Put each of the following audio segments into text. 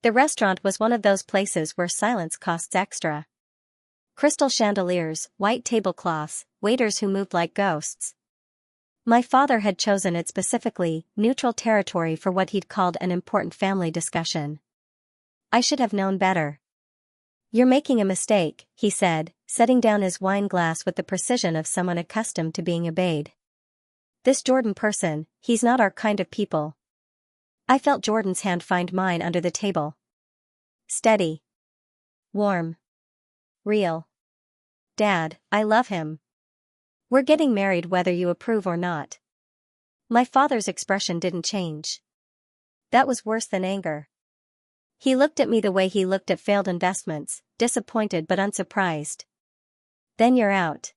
The restaurant was one of those places where silence costs extra. Crystal chandeliers, white tablecloths, waiters who moved like ghosts. My father had chosen it specifically, neutral territory for what he'd called an important family discussion. I should have known better. "You're making a mistake," he said, setting down his wine glass with the precision of someone accustomed to being obeyed. "This Jordan person, he's not our kind of people." I felt Jordan's hand find mine under the table. Steady. Warm. Real. "Dad, I love him. We're getting married whether you approve or not." My father's expression didn't change. That was worse than anger. He looked at me the way he looked at failed investments, disappointed but unsurprised. "Then you're out.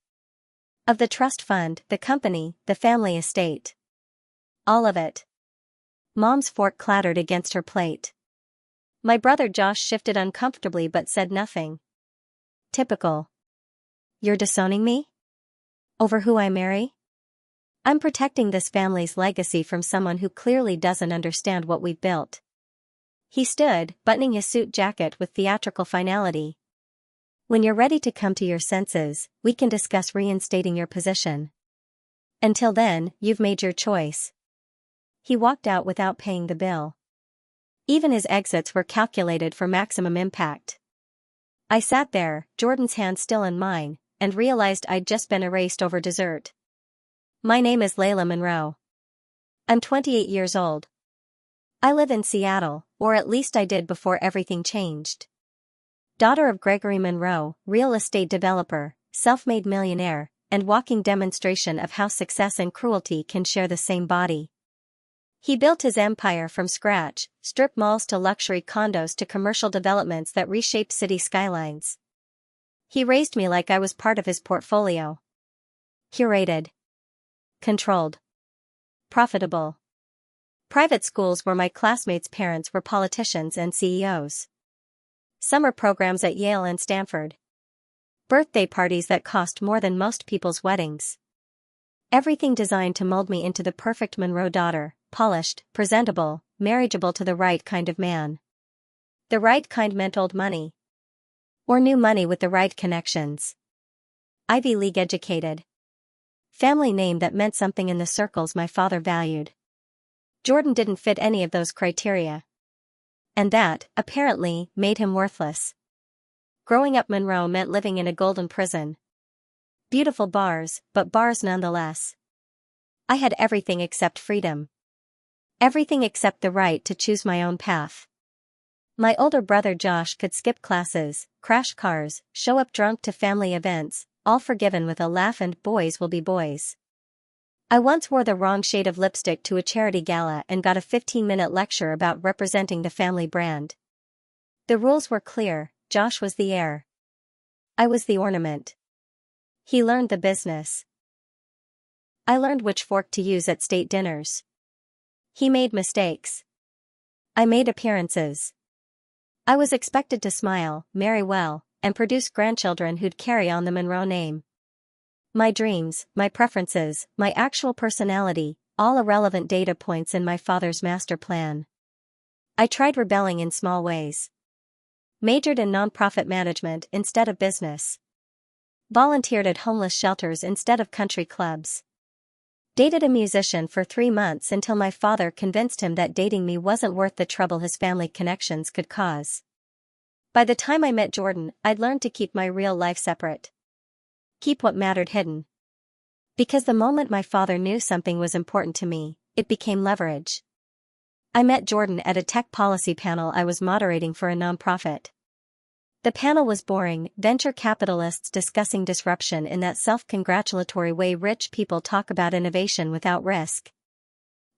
Of the trust fund, the company, the family estate. All of it." Mom's fork clattered against her plate. My brother Josh shifted uncomfortably but said nothing. Typical. "You're disowning me? Over who I marry? I'm protecting this family's legacy from someone who clearly doesn't understand what we've built." He stood, buttoning his suit jacket with theatrical finality. "When you're ready to come to your senses, we can discuss reinstating your position. Until then, you've made your choice." He walked out without paying the bill. Even his exits were calculated for maximum impact. I sat there, Jordan's hand still in mine, and realized I'd just been erased over dessert. My name is Layla Monroe. I'm 28 years old. I live in Seattle, or at least I did before everything changed. Daughter of Gregory Monroe, real estate developer, self-made millionaire, and walking demonstration of how success and cruelty can share the same body. He built his empire from scratch, strip malls to luxury condos to commercial developments that reshaped city skylines. He raised me like I was part of his portfolio. Curated. Controlled. Profitable. Private schools where my classmates' parents were politicians and CEOs. Summer programs at Yale and Stanford. Birthday parties that cost more than most people's weddings. Everything designed to mold me into the perfect Monroe daughter, polished, presentable, marriageable to the right kind of man. The right kind meant old money. Or new money with the right connections. Ivy League educated. Family name that meant something in the circles my father valued. Jordan didn't fit any of those criteria. And that, apparently, made him worthless. Growing up Monroe meant living in a golden prison. Beautiful bars, but bars nonetheless. I had everything except freedom. Everything except the right to choose my own path. My older brother Josh could skip classes, crash cars, show up drunk to family events, all forgiven with a laugh and boys will be boys. I once wore the wrong shade of lipstick to a charity gala and got a 15-minute lecture about representing the family brand. The rules were clear, Josh was the heir. I was the ornament. He learned the business. I learned which fork to use at state dinners. He made mistakes. I made appearances. I was expected to smile, marry well, and produce grandchildren who'd carry on the Monroe name. My dreams, my preferences, my actual personality, all irrelevant data points in my father's master plan. I tried rebelling in small ways. Majored in nonprofit management instead of business. Volunteered at homeless shelters instead of country clubs. Dated a musician for 3 months until my father convinced him that dating me wasn't worth the trouble his family connections could cause. By the time I met Jordan, I'd learned to keep my real life separate. Keep what mattered hidden. Because the moment my father knew something was important to me, it became leverage. I met Jordan at a tech policy panel I was moderating for a nonprofit. The panel was boring, venture capitalists discussing disruption in that self-congratulatory way rich people talk about innovation without risk.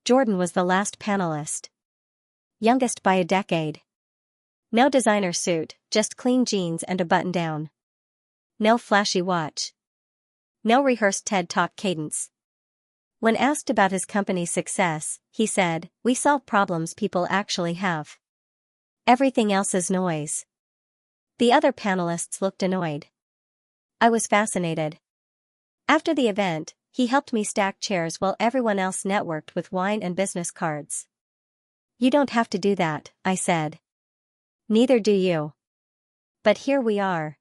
Jordan was the last panelist. Youngest by a decade. No designer suit, just clean jeans and a button-down. No flashy watch. No rehearsed TED Talk cadence. When asked about his company's success, he said, "We solve problems people actually have. Everything else is noise." The other panelists looked annoyed. I was fascinated. After the event, he helped me stack chairs while everyone else networked with wine and business cards. "You don't have to do that," I said. Neither do you. But here we are.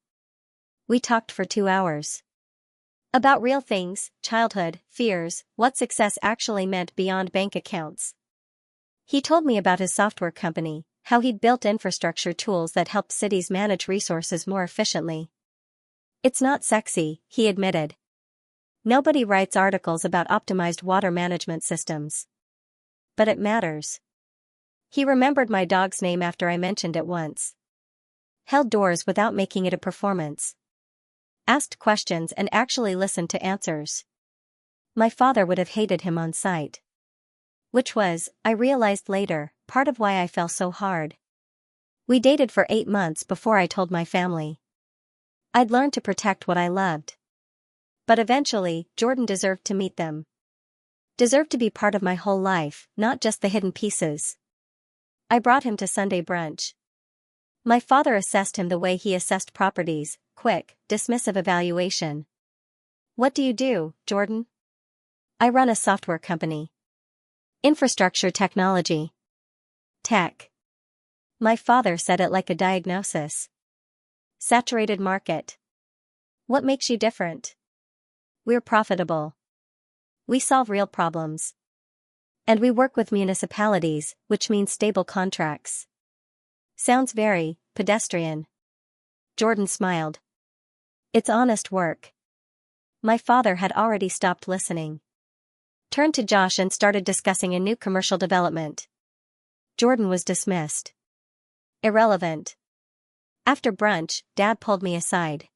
We talked for 2 hours. About real things, childhood, fears, what success actually meant beyond bank accounts. He told me about his software company, how he'd built infrastructure tools that helped cities manage resources more efficiently. It's not sexy, he admitted. Nobody writes articles about optimized water management systems. But it matters. He remembered my dog's name after I mentioned it once. Held doors without making it a performance. Asked questions and actually listened to answers. My father would have hated him on sight. Which was, I realized later, part of why I fell so hard. We dated for 8 months before I told my family. I'd learned to protect what I loved. But eventually, Jordan deserved to meet them. Deserved to be part of my whole life, not just the hidden pieces. I brought him to Sunday brunch. My father assessed him the way he assessed properties, quick, dismissive evaluation. What do you do, Jordan? I run a software company. Infrastructure technology. Tech. My father said it like a diagnosis. Saturated market. What makes you different? We're profitable. We solve real problems. And we work with municipalities, which means stable contracts. Sounds very pedestrian. Jordan smiled. It's honest work. My father had already stopped listening. Turned to Josh and started discussing a new commercial development. Jordan was dismissed. Irrelevant. After brunch, Dad pulled me aside.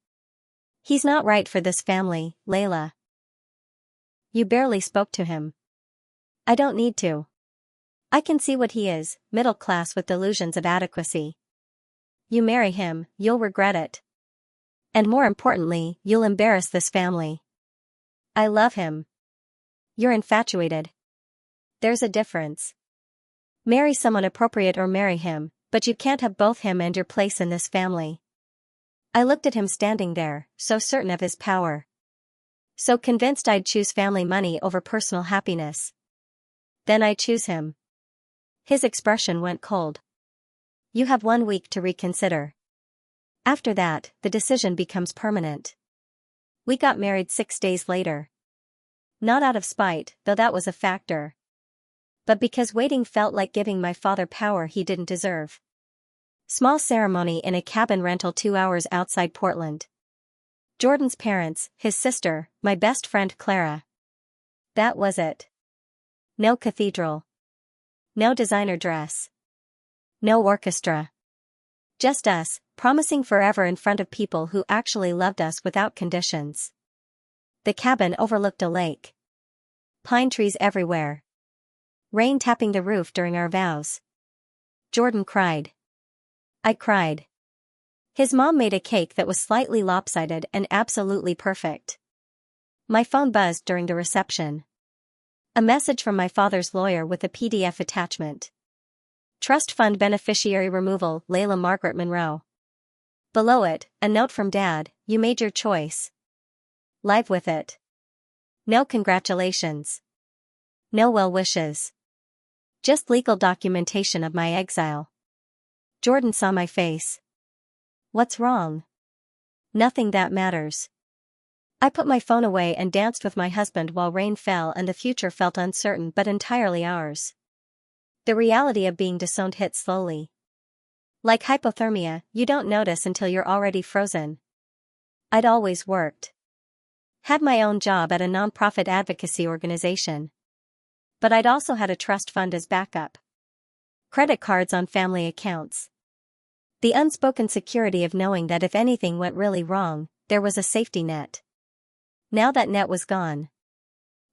He's not right for this family, Layla. You barely spoke to him. I don't need to. I can see what he is, middle class with delusions of adequacy. You marry him, you'll regret it. And more importantly, you'll embarrass this family. I love him. You're infatuated. There's a difference. Marry someone appropriate or marry him, but you can't have both him and your place in this family. I looked at him standing there, so certain of his power. So convinced I'd choose family money over personal happiness. Then I choose him. His expression went cold. You have 1 week to reconsider. After that, the decision becomes permanent. We got married 6 days later. Not out of spite, though that was a factor. But because waiting felt like giving my father power he didn't deserve. Small ceremony in a cabin rental 2 hours outside Portland. Jordan's parents, his sister, my best friend Clara. That was it. No cathedral. No designer dress. No orchestra. Just us, promising forever in front of people who actually loved us without conditions. The cabin overlooked a lake. Pine trees everywhere. Rain tapping the roof during our vows. Jordan cried. I cried. His mom made a cake that was slightly lopsided and absolutely perfect. My phone buzzed during the reception. A message from my father's lawyer with a PDF attachment. Trust fund beneficiary removal, Layla Margaret Monroe. Below it, a note from Dad, you made your choice. Live with it. No congratulations. No well wishes. Just legal documentation of my exile. Jordan saw my face. What's wrong? Nothing that matters. I put my phone away and danced with my husband while rain fell and the future felt uncertain but entirely ours. The reality of being disowned hit slowly. Like hypothermia, you don't notice until you're already frozen. I'd always worked. Had my own job at a nonprofit advocacy organization. But I'd also had a trust fund as backup. Credit cards on family accounts. The unspoken security of knowing that if anything went really wrong, there was a safety net. Now that net was gone.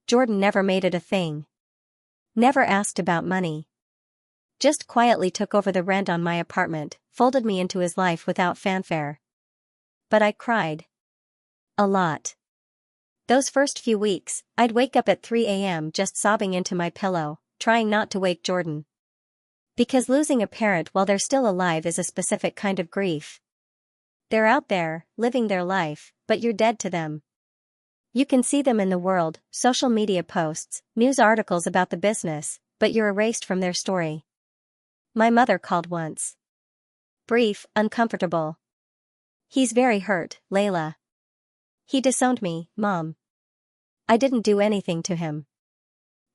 Jordan never made it a thing. Never asked about money. Just quietly took over the rent on my apartment, folded me into his life without fanfare. But I cried. A lot. Those first few weeks, I'd wake up at 3 a.m. just sobbing into my pillow, trying not to wake Jordan. Because losing a parent while they're still alive is a specific kind of grief. They're out there, living their life, but you're dead to them. You can see them in the world, social media posts, news articles about the business, but you're erased from their story. My mother called once. Brief, uncomfortable. He's very hurt, Layla. He disowned me, Mom. I didn't do anything to him.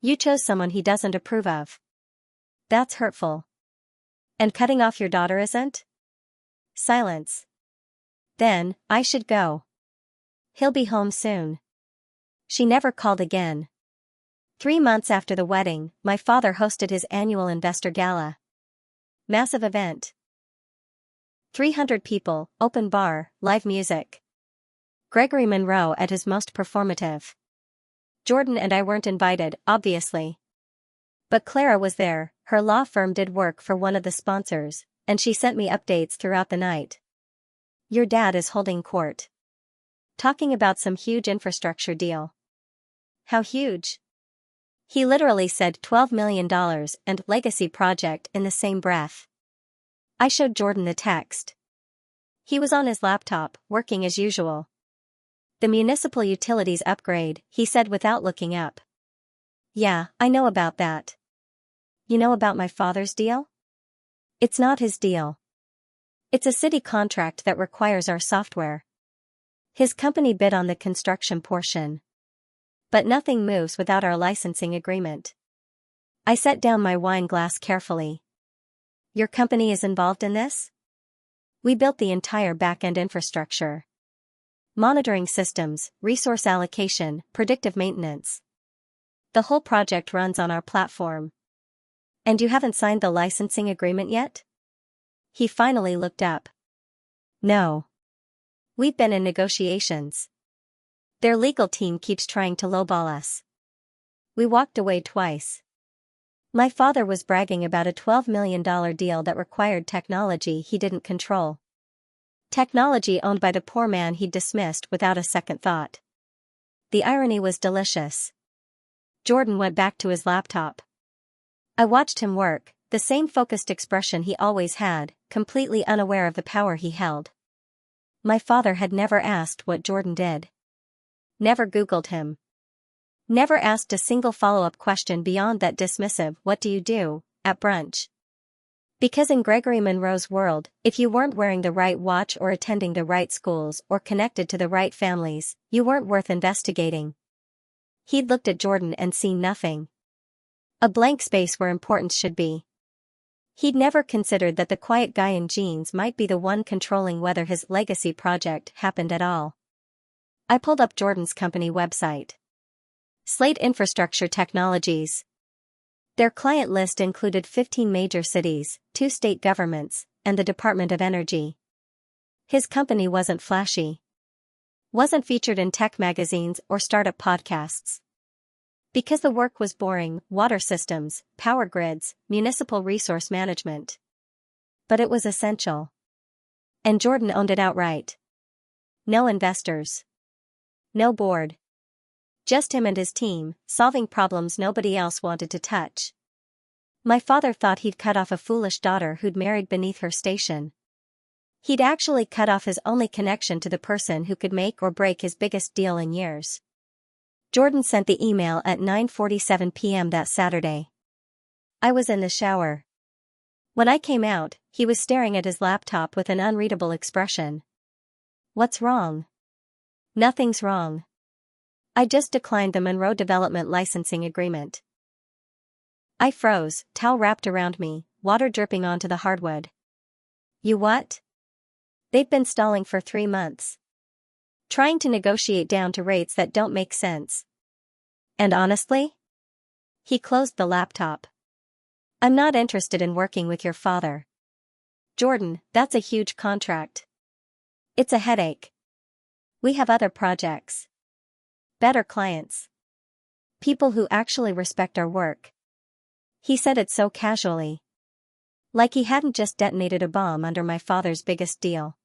You chose someone he doesn't approve of. That's hurtful. And cutting off your daughter isn't? Silence. Then, I should go. He'll be home soon. She never called again. 3 months after the wedding, my father hosted his annual investor gala. Massive event. 300 people, open bar, live music. Gregory Monroe at his most performative. Jordan and I weren't invited, obviously. But Clara was there. Her law firm did work for one of the sponsors, and she sent me updates throughout the night. Your dad is holding court. Talking about some huge infrastructure deal. How huge? He literally said $12 million and legacy project in the same breath. I showed Jordan the text. He was on his laptop, working as usual. The municipal utilities upgrade, he said without looking up. Yeah, I know about that. You know about my father's deal? It's not his deal. It's a city contract that requires our software. His company bid on the construction portion. But nothing moves without our licensing agreement. I set down my wine glass carefully. Your company is involved in this? We built the entire back-end infrastructure. Monitoring systems, resource allocation, predictive maintenance. The whole project runs on our platform. And you haven't signed the licensing agreement yet? He finally looked up. No. We've been in negotiations. Their legal team keeps trying to lowball us. We walked away twice. My father was bragging about a $12 million deal that required technology he didn't control. Technology owned by the poor man he'd dismissed without a second thought. The irony was delicious. Jordan went back to his laptop. I watched him work, the same focused expression he always had, completely unaware of the power he held. My father had never asked what Jordan did. Never Googled him. Never asked a single follow-up question beyond that dismissive "what do you do?" at brunch. Because in Gregory Monroe's world, if you weren't wearing the right watch or attending the right schools or connected to the right families, you weren't worth investigating. He'd looked at Jordan and seen nothing. A blank space where importance should be. He'd never considered that the quiet guy in jeans might be the one controlling whether his legacy project happened at all. I pulled up Jordan's company website. Slate Infrastructure Technologies. Their client list included 15 major cities, 2 state governments, and the Department of Energy. His company wasn't flashy. Wasn't featured in tech magazines or startup podcasts. Because the work was boring: water systems, power grids, municipal resource management. But it was essential. And Jordan owned it outright. No investors. No board. Just him and his team, solving problems nobody else wanted to touch. My father thought he'd cut off a foolish daughter who'd married beneath her station. He'd actually cut off his only connection to the person who could make or break his biggest deal in years. Jordan sent the email at 9:47 p.m. that Saturday. I was in the shower. When I came out, he was staring at his laptop with an unreadable expression. What's wrong? Nothing's wrong. I just declined the Monroe Development licensing agreement. I froze, towel wrapped around me, water dripping onto the hardwood. You what? They've been stalling for 3 months. Trying to negotiate down to rates that don't make sense. And honestly? He closed the laptop. I'm not interested in working with your father. Jordan, that's a huge contract. It's a headache. We have other projects. Better clients. People who actually respect our work. He said it so casually. Like he hadn't just detonated a bomb under my father's biggest deal.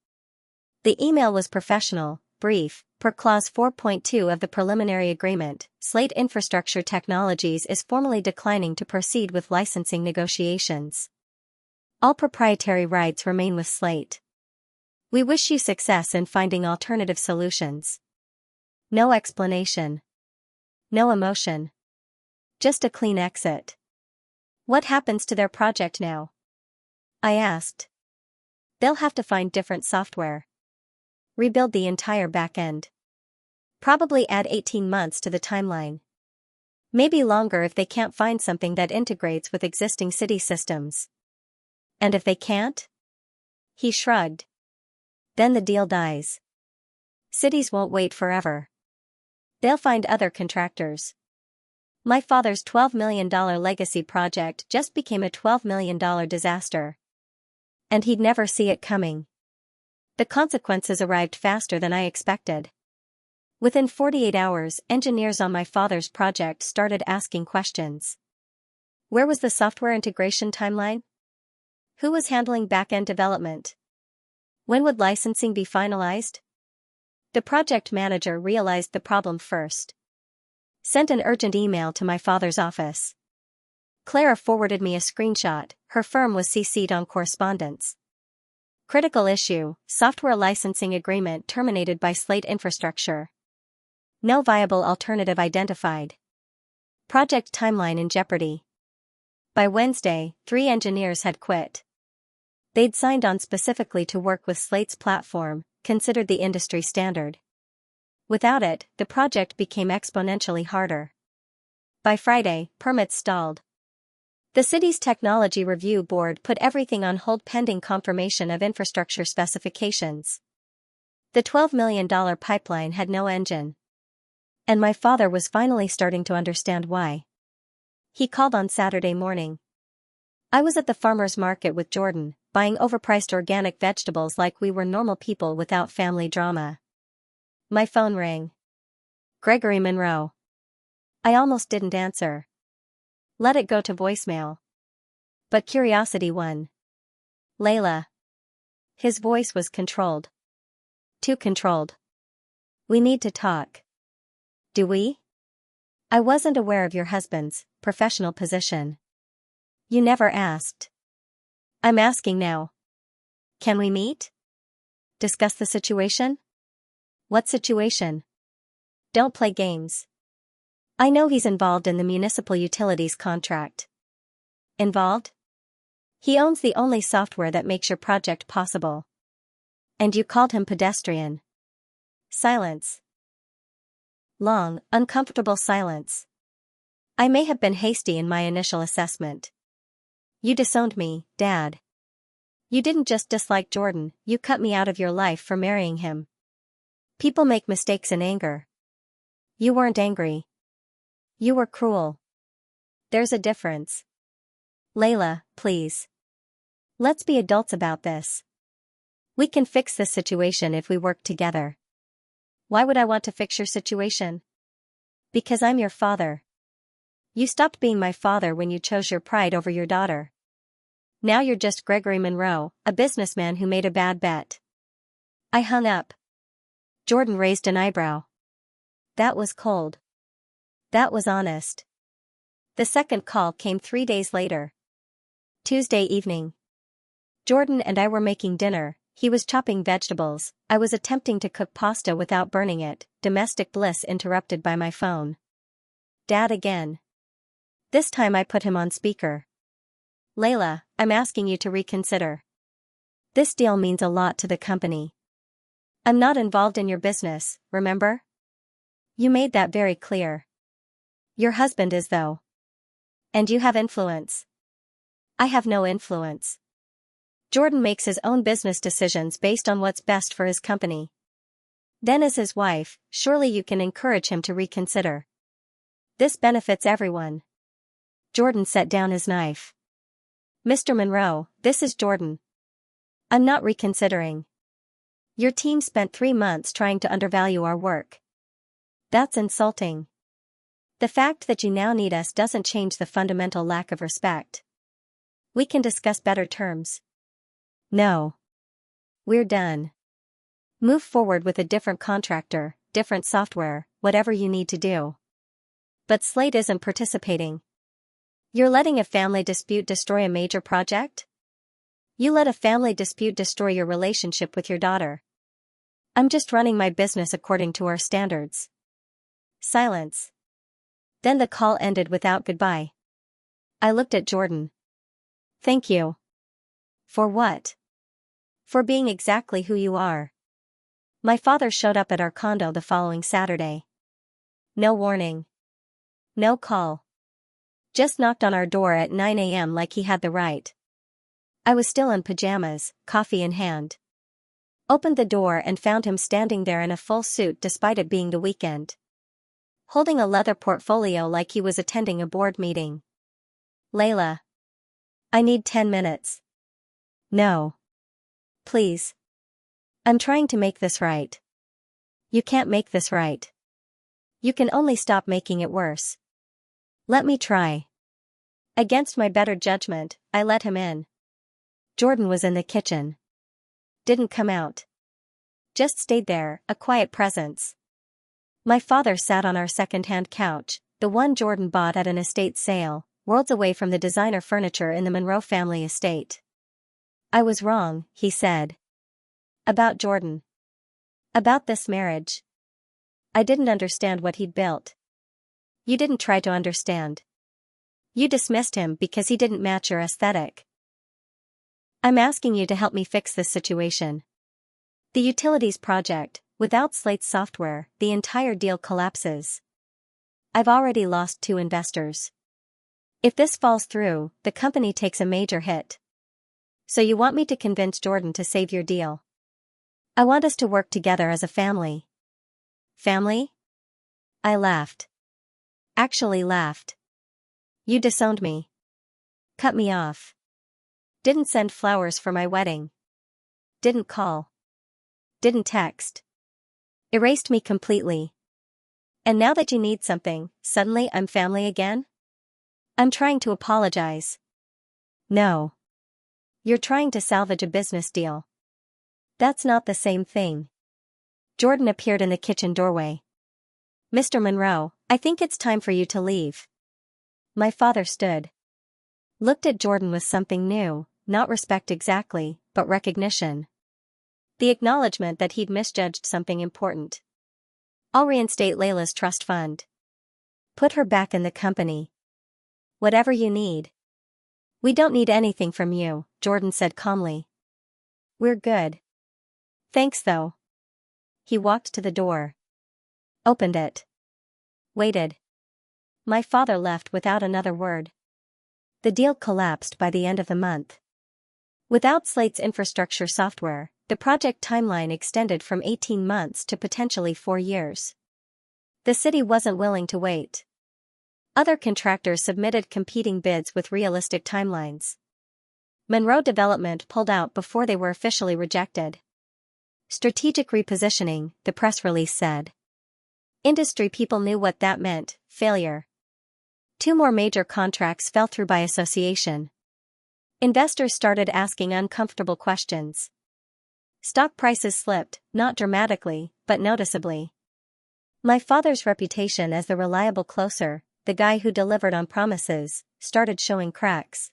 The email was professional, brief. Per Clause 4.2 of the preliminary agreement, Slate Infrastructure Technologies is formally declining to proceed with licensing negotiations. All proprietary rights remain with Slate. We wish you success in finding alternative solutions. No explanation. No emotion. Just a clean exit. What happens to their project now? I asked. They'll have to find different software. Rebuild the entire backend. Probably add 18 months to the timeline. Maybe longer if they can't find something that integrates with existing city systems. And if they can't? He shrugged. Then the deal dies. Cities won't wait forever. They'll find other contractors. My father's $12 million legacy project just became a $12 million disaster. And he'd never see it coming. The consequences arrived faster than I expected. Within 48 hours, engineers on my father's project started asking questions. Where was the software integration timeline? Who was handling back-end development? When would licensing be finalized? The project manager realized the problem first. Sent an urgent email to my father's office. Clara forwarded me a screenshot. Her firm was CC'd on correspondence. Critical issue: software licensing agreement terminated by Slate Infrastructure. No viable alternative identified. Project timeline in jeopardy. By Wednesday, 3 engineers had quit. They'd signed on specifically to work with Slate's platform, considered the industry standard. Without it, the project became exponentially harder. By Friday, permits stalled. The city's technology review board put everything on hold pending confirmation of infrastructure specifications. The $12 million pipeline had no engine. And my father was finally starting to understand why. He called on Saturday morning. I was at the farmer's market with Jordan, buying overpriced organic vegetables like we were normal people without family drama. My phone rang. Gregory Monroe. I almost didn't answer. Let it go to voicemail. But curiosity won. Layla. His voice was controlled. Too controlled. We need to talk. Do we? I wasn't aware of your husband's professional position. You never asked. I'm asking now. Can we meet? Discuss the situation? What situation? Don't play games. I know he's involved in the municipal utilities contract. Involved? He owns the only software that makes your project possible. And you called him pedestrian. Silence. Long, uncomfortable silence. I may have been hasty in my initial assessment. You disowned me, Dad. You didn't just dislike Jordan, you cut me out of your life for marrying him. People make mistakes in anger. You weren't angry. You were cruel. There's a difference. Layla, please. Let's be adults about this. We can fix this situation if we work together. Why would I want to fix your situation? Because I'm your father. You stopped being my father when you chose your pride over your daughter. Now you're just Gregory Monroe, a businessman who made a bad bet. I hung up. Jordan raised an eyebrow. That was cold. That was honest. The second call came 3 days later. Tuesday evening. Jordan and I were making dinner. He was chopping vegetables, I was attempting to cook pasta without burning it. Domestic bliss interrupted by my phone. Dad again. This time I put him on speaker. Layla, I'm asking you to reconsider. This deal means a lot to the company. I'm not involved in your business, remember? You made that very clear. Your husband is though. And you have influence. I have no influence. Jordan makes his own business decisions based on what's best for his company. Then as his wife, surely you can encourage him to reconsider. This benefits everyone. Jordan set down his knife. Mr. Monroe, this is Jordan. I'm not reconsidering. Your team spent 3 months trying to undervalue our work. That's insulting. The fact that you now need us doesn't change the fundamental lack of respect. We can discuss better terms. No. We're done. Move forward with a different contractor, different software, whatever you need to do. But Slate isn't participating. You're letting a family dispute destroy a major project? You let a family dispute destroy your relationship with your daughter. I'm just running my business according to our standards. Silence. Then the call ended without goodbye. I looked at Jordan. Thank you. For what? For being exactly who you are. My father showed up at our condo the following Saturday. No warning. No call. Just knocked on our door at 9 a.m. like he had the right. I was still in pajamas, coffee in hand. Opened the door and found him standing there in a full suit despite it being the weekend. Holding a leather portfolio like he was attending a board meeting. Layla. I need 10 minutes. No. Please. I'm trying to make this right. You can't make this right. You can only stop making it worse. Let me try. Against my better judgment, I let him in. Jordan was in the kitchen. Didn't come out. Just stayed there, a quiet presence. My father sat on our second-hand couch, the one Jordan bought at an estate sale, worlds away from the designer furniture in the Monroe family estate. I was wrong, he said. About Jordan. About this marriage. I didn't understand what he'd built. You didn't try to understand. You dismissed him because he didn't match your aesthetic. I'm asking you to help me fix this situation. The utilities project, without Slate's software, the entire deal collapses. I've already lost 2 investors. If this falls through, the company takes a major hit. So you want me to convince Jordan to save your deal? I want us to work together as a family. Family? I laughed. Actually laughed. You disowned me. Cut me off. Didn't send flowers for my wedding. Didn't call. Didn't text. Erased me completely. And now that you need something, suddenly I'm family again? I'm trying to apologize. No. You're trying to salvage a business deal. That's not the same thing. Jordan appeared in the kitchen doorway. Mr. Monroe, I think it's time for you to leave. My father stood. Looked at Jordan with something new, not respect exactly, but recognition. The acknowledgement that he'd misjudged something important. I'll reinstate Layla's trust fund. Put her back in the company. Whatever you need. We don't need anything from you, Jordan said calmly. We're good. Thanks though. He walked to the door. Opened it. Waited. My father left without another word. The deal collapsed by the end of the month. Without Slate's infrastructure software, the project timeline extended from 18 months to potentially 4 years. The city wasn't willing to wait. Other contractors submitted competing bids with realistic timelines. Monroe Development pulled out before they were officially rejected. Strategic repositioning, the press release said. Industry people knew what that meant, failure. 2 more major contracts fell through by association. Investors started asking uncomfortable questions. Stock prices slipped, not dramatically, but noticeably. My father's reputation as the reliable closer, the guy who delivered on promises, started showing cracks.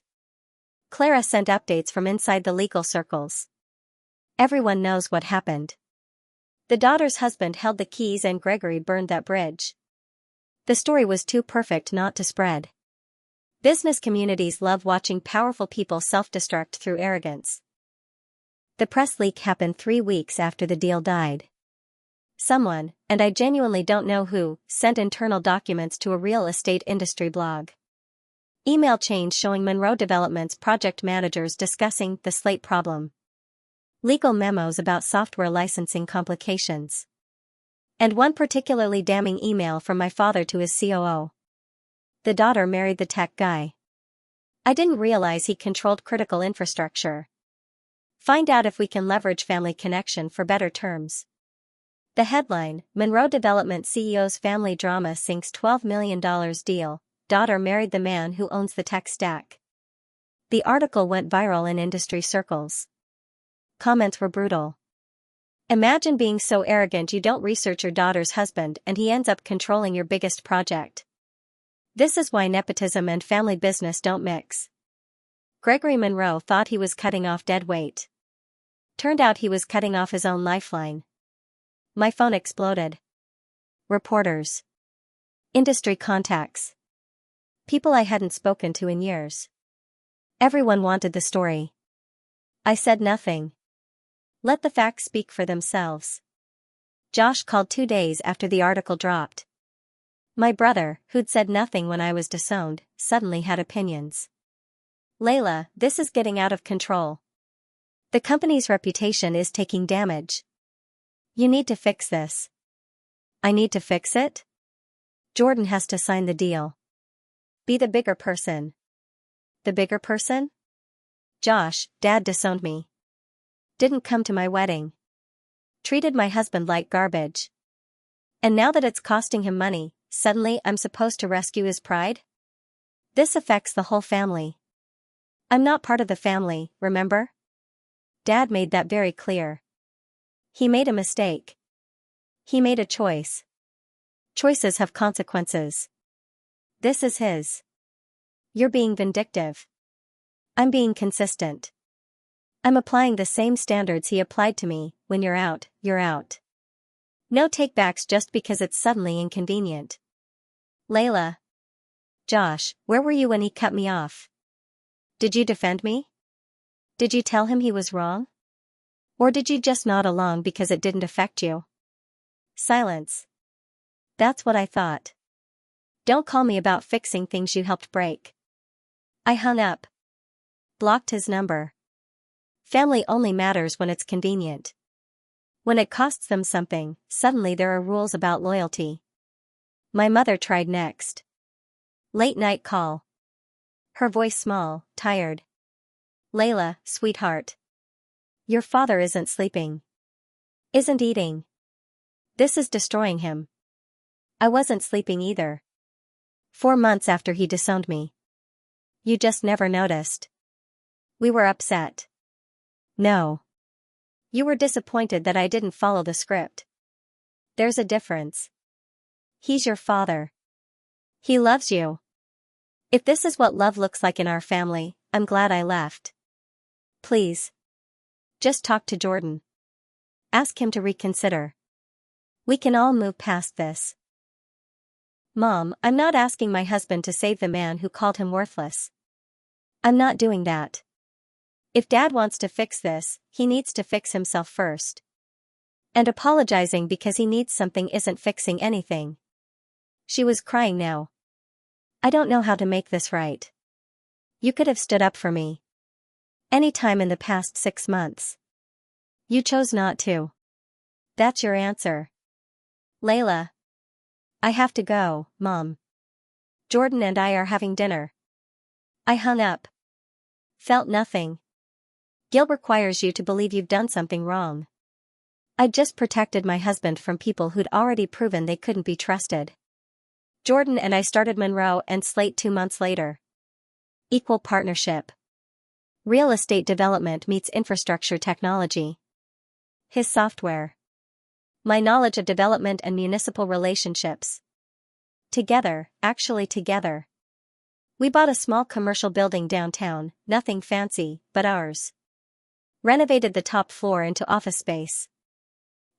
Clara sent updates from inside the legal circles. Everyone knows what happened. The daughter's husband held the keys and Gregory burned that bridge. The story was too perfect not to spread. Business communities love watching powerful people self-destruct through arrogance. The press leak happened 3 weeks after the deal died. Someone, and I genuinely don't know who, sent internal documents to a real estate industry blog. Email chains showing Monroe Development's project managers discussing the Slate problem. Legal memos about software licensing complications. And one particularly damning email from my father to his COO. The daughter married the tech guy. I didn't realize he controlled critical infrastructure. Find out if we can leverage family connection for better terms. The headline, Monroe Development CEO's family drama sinks $12 million deal, daughter married the man who owns the tech stack. The article went viral in industry circles. Comments were brutal. Imagine being so arrogant you don't research your daughter's husband and he ends up controlling your biggest project. This is why nepotism and family business don't mix. Gregory Monroe thought he was cutting off dead weight. Turned out he was cutting off his own lifeline. My phone exploded. Reporters. Industry contacts. People I hadn't spoken to in years. Everyone wanted the story. I said nothing. Let the facts speak for themselves. Josh called 2 days after the article dropped. My brother, who'd said nothing when I was disowned, suddenly had opinions. Layla, this is getting out of control. The company's reputation is taking damage. You need to fix this. I need to fix it? Jordan has to sign the deal. Be the bigger person. The bigger person? Josh, Dad disowned me. Didn't come to my wedding. Treated my husband like garbage. And now that it's costing him money, suddenly I'm supposed to rescue his pride? This affects the whole family. I'm not part of the family, remember? Dad made that very clear. He made a mistake. He made a choice. Choices have consequences. This is his. You're being vindictive. I'm being consistent. I'm applying the same standards he applied to me. When you're out, you're out. No takebacks just because it's suddenly inconvenient. Layla. Josh, where were you when he cut me off? Did you defend me? Did you tell him he was wrong? Or did you just nod along because it didn't affect you? Silence. That's what I thought. Don't call me about fixing things you helped break. I hung up. Blocked his number. Family only matters when it's convenient. When it costs them something, suddenly there are rules about loyalty. My mother tried next. Late night call. Her voice small, tired. Layla, sweetheart. Your father isn't sleeping. Isn't eating. This is destroying him. I wasn't sleeping either. 4 months after he disowned me. You just never noticed. We were upset. No. You were disappointed that I didn't follow the script. There's a difference. He's your father. He loves you. If this is what love looks like in our family, I'm glad I left. Please. Just talk to Jordan. Ask him to reconsider. We can all move past this. Mom, I'm not asking my husband to save the man who called him worthless. I'm not doing that. If Dad wants to fix this, he needs to fix himself first. And apologizing because he needs something isn't fixing anything. She was crying now. I don't know how to make this right. You could have stood up for me. Any time in the past 6 months. You chose not to. That's your answer. Layla. I have to go, Mom. Jordan and I are having dinner. I hung up. Felt nothing. Guilt requires you to believe you've done something wrong. I'd just protected my husband from people who'd already proven they couldn't be trusted. Jordan and I started Monroe and Slate 2 months later. Equal partnership. Real estate development meets infrastructure technology. His software. My knowledge of development and municipal relationships. Together, actually together. We bought a small commercial building downtown, nothing fancy, but ours. Renovated the top floor into office space.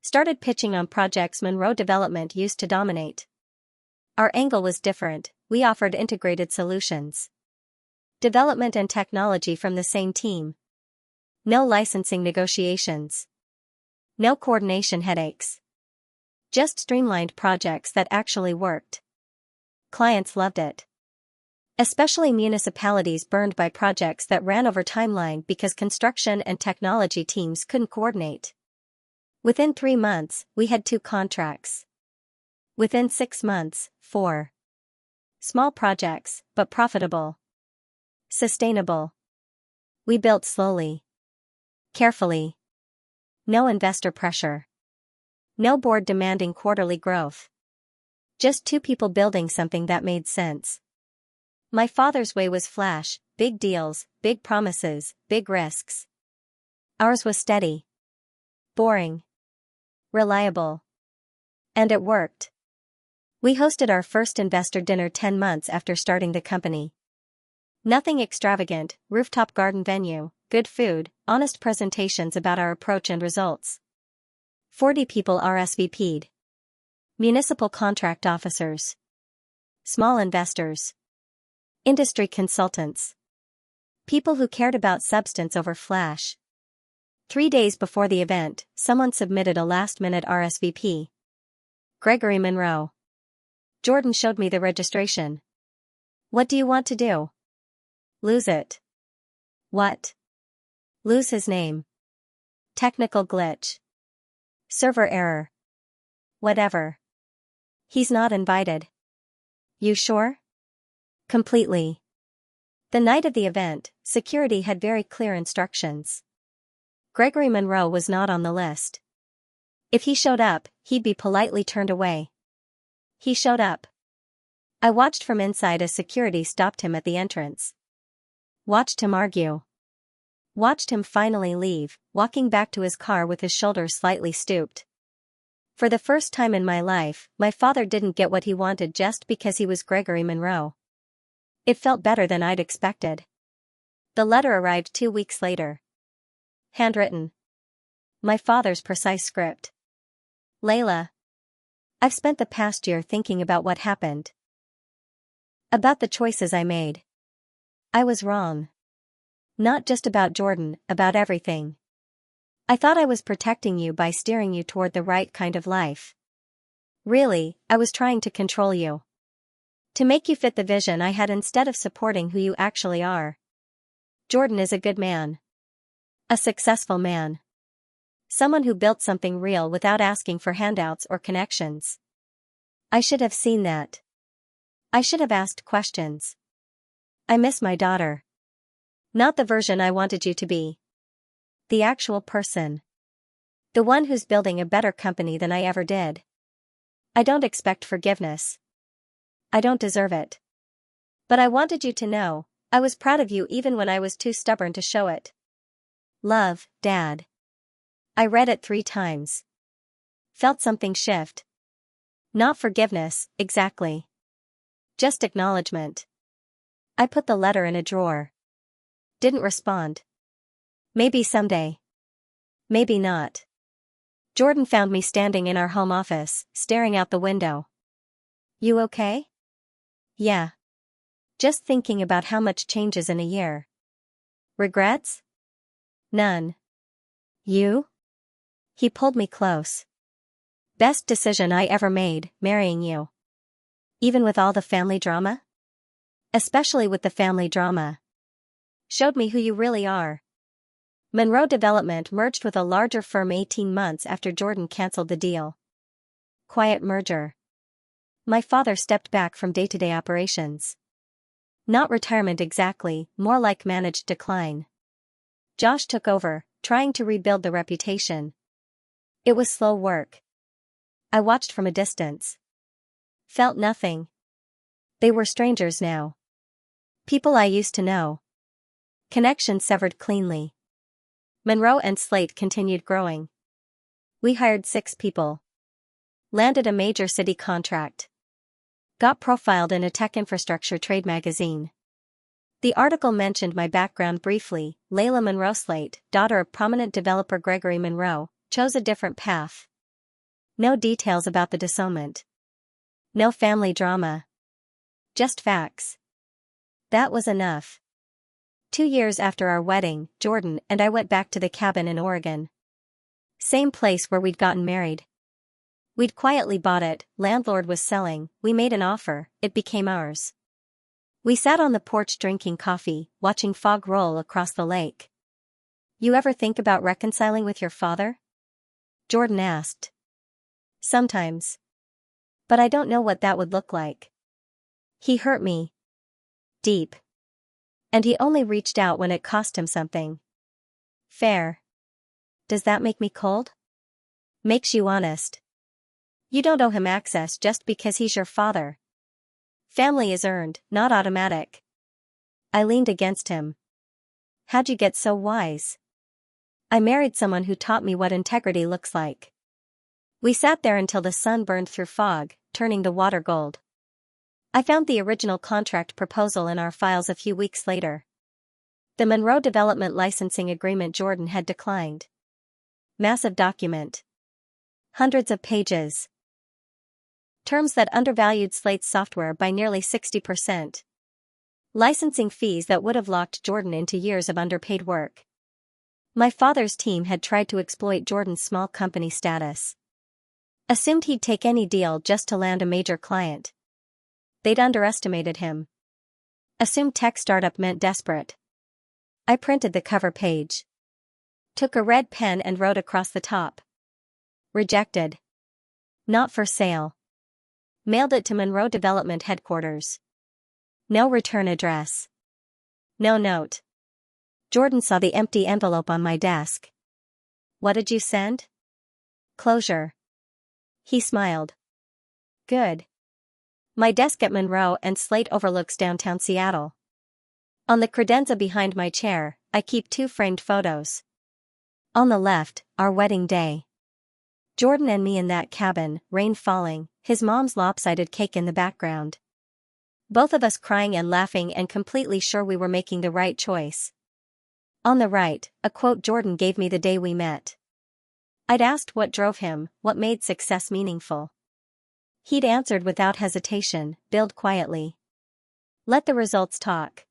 Started pitching on projects Monroe Development used to dominate. Our angle was different, we offered integrated solutions. Development and technology from the same team. No licensing negotiations. No coordination headaches. Just streamlined projects that actually worked. Clients loved it. Especially municipalities burned by projects that ran over timeline because construction and technology teams couldn't coordinate. Within 3 months, we had 2 contracts. Within 6 months, 4. Small projects, but profitable. Sustainable. We built slowly. Carefully. No investor pressure. No board demanding quarterly growth. Just 2 people building something that made sense. My father's way was flash, big deals, big promises, big risks. Ours was steady. Boring. Reliable. And it worked. We hosted our first investor dinner 10 months after starting the company. Nothing extravagant, rooftop garden venue, good food, honest presentations about our approach and results. 40 people RSVP'd. Municipal contract officers. Small investors. Industry consultants. People who cared about substance over flash. 3 days before the event, someone submitted a last-minute RSVP. Gregory Monroe. Jordan showed me the registration. What do you want to do? Lose it. What? Lose his name. Technical glitch. Server error. Whatever. He's not invited. You sure? Completely. The night of the event, security had very clear instructions. Gregory Monroe was not on the list. If he showed up, he'd be politely turned away. He showed up. I watched from inside as security stopped him at the entrance. Watched him argue. Watched him finally leave, walking back to his car with his shoulders slightly stooped. For the first time in my life, my father didn't get what he wanted just because he was Gregory Monroe. It felt better than I'd expected. The letter arrived 2 weeks later. Handwritten. My father's precise script. Layla. I've spent the past year thinking about what happened. About the choices I made. I was wrong. Not just about Jordan, about everything. I thought I was protecting you by steering you toward the right kind of life. Really, I was trying to control you. To make you fit the vision I had instead of supporting who you actually are. Jordan is a good man. A successful man. Someone who built something real without asking for handouts or connections. I should have seen that. I should have asked questions. I miss my daughter. Not the version I wanted you to be. The actual person. The one who's building a better company than I ever did. I don't expect forgiveness. I don't deserve it. But I wanted you to know, I was proud of you even when I was too stubborn to show it. Love, Dad. I read it 3 times. Felt something shift. Not forgiveness, exactly. Just acknowledgement. I put the letter in a drawer. Didn't respond. Maybe someday. Maybe not. Jordan found me standing in our home office, staring out the window. You okay? Yeah. Just thinking about how much changes in a year. Regrets? None. You? He pulled me close. Best decision I ever made, marrying you. Even with all the family drama? Especially with the family drama. Showed me who you really are. Monroe Development merged with a larger firm 18 months after Jordan canceled the deal. Quiet merger. My father stepped back from day-to-day operations. Not retirement exactly, more like managed decline. Josh took over, trying to rebuild the reputation. It was slow work. I watched from a distance. Felt nothing. They were strangers now. People I used to know. Connection severed cleanly. Monroe and Slate continued growing. We hired 6 people. Landed a major city contract. Got profiled in a tech infrastructure trade magazine. The article mentioned my background briefly. Layla Monroe Slate, daughter of prominent developer Gregory Monroe, chose a different path. No details about the disownment. No family drama. Just facts. That was enough. 2 years after our wedding, Jordan and I went back to the cabin in Oregon. Same place where we'd gotten married. We'd quietly bought it, landlord was selling, we made an offer, it became ours. We sat on the porch drinking coffee, watching fog roll across the lake. You ever think about reconciling with your father? Jordan asked. Sometimes. But I don't know what that would look like. He hurt me. Deep. And he only reached out when it cost him something. Fair. Does that make me cold? Makes you honest. You don't owe him access just because he's your father. Family is earned, not automatic. I leaned against him. How'd you get so wise? I married someone who taught me what integrity looks like. We sat there until the sun burned through fog, turning the water gold. I found the original contract proposal in our files a few weeks later. The Monroe Development licensing agreement Jordan had declined. Massive document. Hundreds of pages. Terms that undervalued Slate's software by nearly 60%. Licensing fees that would have locked Jordan into years of underpaid work. My father's team had tried to exploit Jordan's small company status. Assumed he'd take any deal just to land a major client. They'd underestimated him. Assumed tech startup meant desperate. I printed the cover page. Took a red pen and wrote across the top. Rejected. Not for sale. Mailed it to Monroe Development Headquarters. No return address. No note. Jordan saw the empty envelope on my desk. What did you send? Closure. He smiled. Good. My desk at Monroe and Slate overlooks downtown Seattle. On the credenza behind my chair, I keep 2 framed photos. On the left, our wedding day. Jordan and me in that cabin, rain falling, his mom's lopsided cake in the background. Both of us crying and laughing and completely sure we were making the right choice. On the right, a quote Jordan gave me the day we met. I'd asked what drove him, what made success meaningful. He'd answered without hesitation, build quietly. Let the results talk.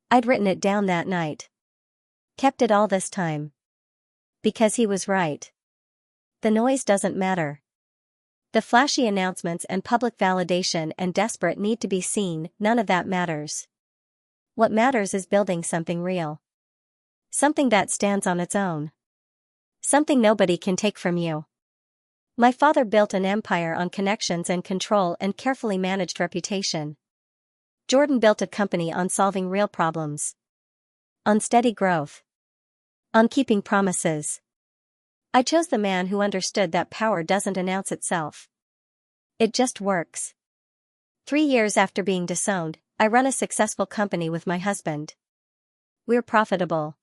I'd written it down that night. Kept it all this time. Because he was right. The noise doesn't matter. The flashy announcements and public validation and desperate need to be seen, none of that matters. What matters is building something real. Something that stands on its own. Something nobody can take from you. My father built an empire on connections and control and carefully managed reputation. Jordan built a company on solving real problems. On steady growth. On keeping promises. I chose the man who understood that power doesn't announce itself. It just works. 3 years after being disowned, I run a successful company with my husband. We're profitable.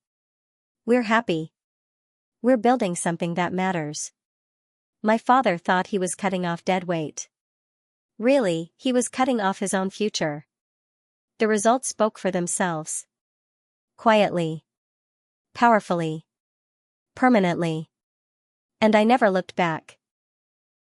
We're happy. We're building something that matters. My father thought he was cutting off dead weight. Really, he was cutting off his own future. The results spoke for themselves. Quietly. Powerfully. Permanently. And I never looked back.